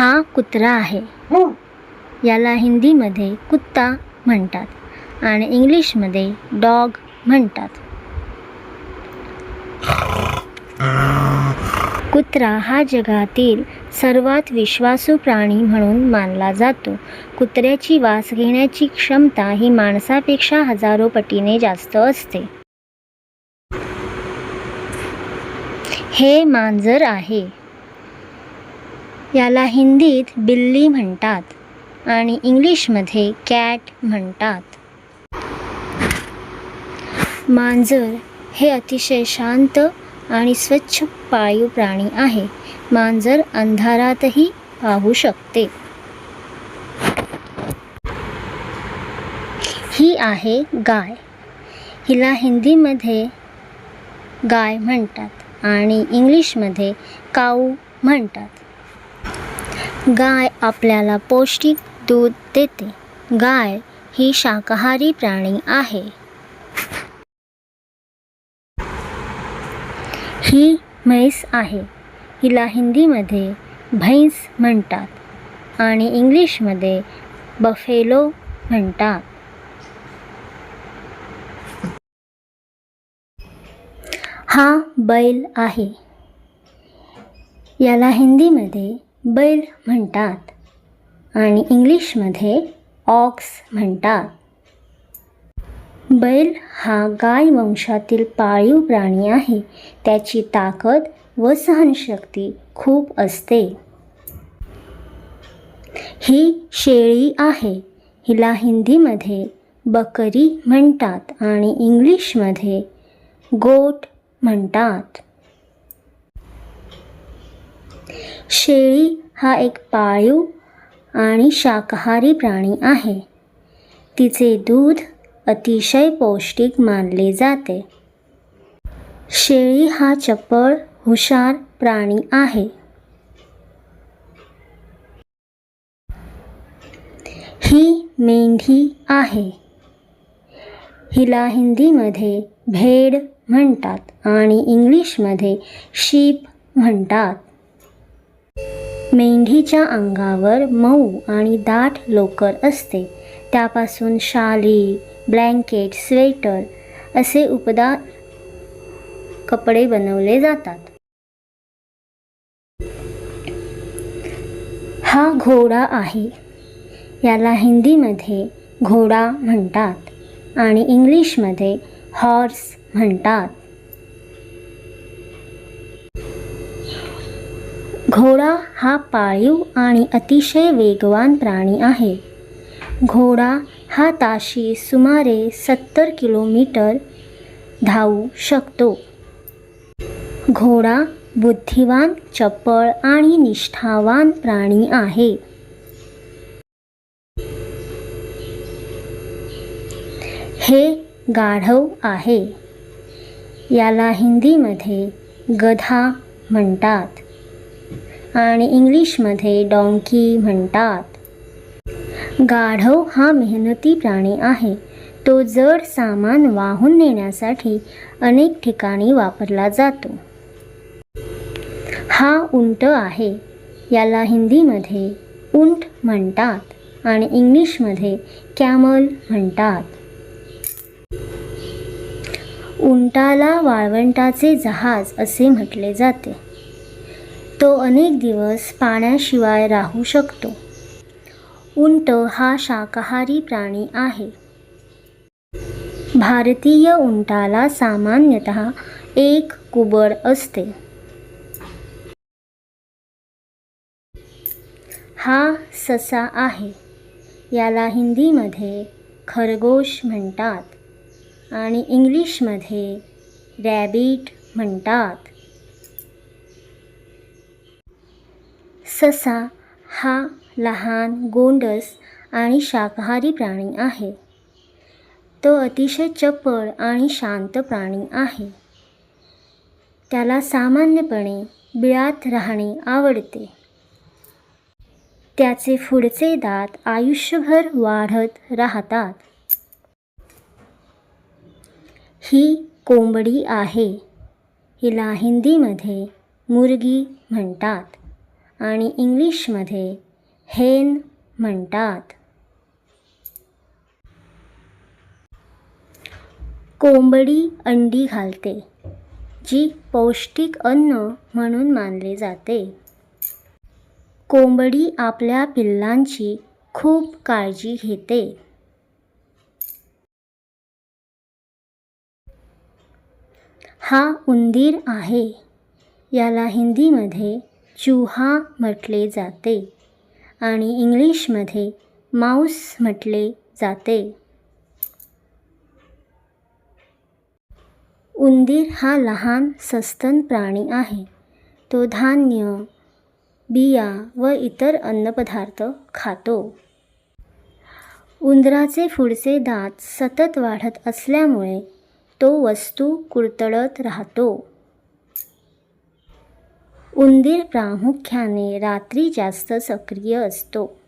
हा कुत्रा आहे. याला हिंदीमध्ये कुत्ता म्हणतात आणि इंग्लिशमध्ये डॉग म्हणतात. कुत्रा हा जगातील सर्वात विश्वासू प्राणी म्हणून मानला जातो. कुत्र्याची वास घेण्याची क्षमता ही माणसापेक्षा हजारो पटीने जास्त असते. हे मांजर आहे. याला हिंदीत बिल्ली म्हणतात आणि इंग्लिशमध्ये कॅट म्हणतात. मांजर हे अतिशय शांत आणि स्वच्छ पाळीव प्राणी आहे. मांजर अंधारातही पाहू शकते. ही आहे गाय. हिला हिंदीमध्ये गाय म्हणतात आणि इंग्लिशमध्ये काऊ म्हणतात. गाय आपल्याला पौष्टिक दूध देते. गाय ही शाकाहारी प्राणी आहे. ही म्हैस आहे. हिला हिंदीमध्ये म्हैस म्हणतात आणि इंग्लिशमध्ये बफेलो म्हणतात. हा बैल आहे. याला हिंदीमध्ये बैल म्हणतात आणि इंग्लिशमध्ये ऑक्स म्हणतात. बैल हा गाय वंशातील पाळीव प्राणी आहे. त्याची ताकद व सहनशक्ती खूप असते. ही शेळी आहे. हिला हिंदीमध्ये बकरी म्हणतात आणि इंग्लिशमध्ये गोट म्हणतात. शेळी हा एक पाळीव आणि शाकाहारी प्राणी आहे. तिचे दूध अतिशय पौष्टिक मानले जाते. शेळी हा चपळ, हुशार प्राणी आहे. ही मेंढी आहे. हिला हिंदीमध्ये भेड म्हणतात आणि इंग्लिशमध्ये शीप म्हणतात. मेंढीच्या अंगावर मऊ आणि दाट लोकर असते. त्यापासून शाली, ब्लँकेट, स्वेटर असे उपदार कपडे बनवले जातात. हा घोडा आहे. याला हिंदीमध्ये घोडा म्हणतात आणि इंग्लिशमध्ये हॉर्स म्हणतात. घोडा हा पाळीव आणि अतिशय वेगवान प्राणी आहे. घोडा हा ताशी सुमारे 70 किलोमीटर धावू शकतो. घोडा बुद्धिवान, चपळ आणि निष्ठावान प्राणी आहे. हे गाढव आहे. याला हिंदीमध्ये गधा म्हणतात आणि इंग्लिशमध्ये डॉंकी म्हणतात. गाढव हा मेहनती प्राणी आहे. तो जड सामान वाहून नेण्यासाठी अनेक ठिकाणी वापरला जातो. हा उंट आहे. याला हिंदीमध्ये उंट म्हणतात आणि इंग्लिशमध्ये कॅमल म्हणतात. उंटाला वाळवंटाचे जहाज असे म्हटले जाते. तो अनेक दिवस पाण्याशिवाय राहू शकतो. उंट हा शाकाहारी प्राणी आहे. भारतीय उंटाला सामान्यतः एक कुबड असते. हा ससा आहे. याला हिंदीमध्ये खरगोश म्हणतात आणि इंग्लिशमध्ये रॅबिट म्हणतात. ससा हा लहान, गोंडस आणि शाकाहारी प्राणी आहे. तो अतिशय चपळ आणि शांत प्राणी आहे. त्याला सामान्यपणे बिळात राहणे आवडते. त्याचे पुढचे दात आयुष्यभर वाढत राहतात. ही कोंबडी आहे. हिला हिंदीमध्ये मुर्गी म्हणतात आणि इंग्लिशमध्ये हेन म्हणतात. कोंबडी अंडी घालते, जी पौष्टिक अन्न म्हणून मानले जाते. कोंबडी आपल्या पिल्लांची खूप काळजी घेते. हा उंदीर आहे. याला हिंदीमध्ये चूहा म्हटले जाते आणि इंग्लिशमध्ये माऊस म्हटले जाते. उंदीर हा लहान सस्तन प्राणी आहे. तो धान्य, बिया व इतर अन्नपदार्थ खातो. उंदराचे पुढचे दात सतत वाढत असल्यामुळे तो वस्तू कुरतडत राहतो. उंदीर प्रामुख्याने रात्री जास्त सक्रिय असतो.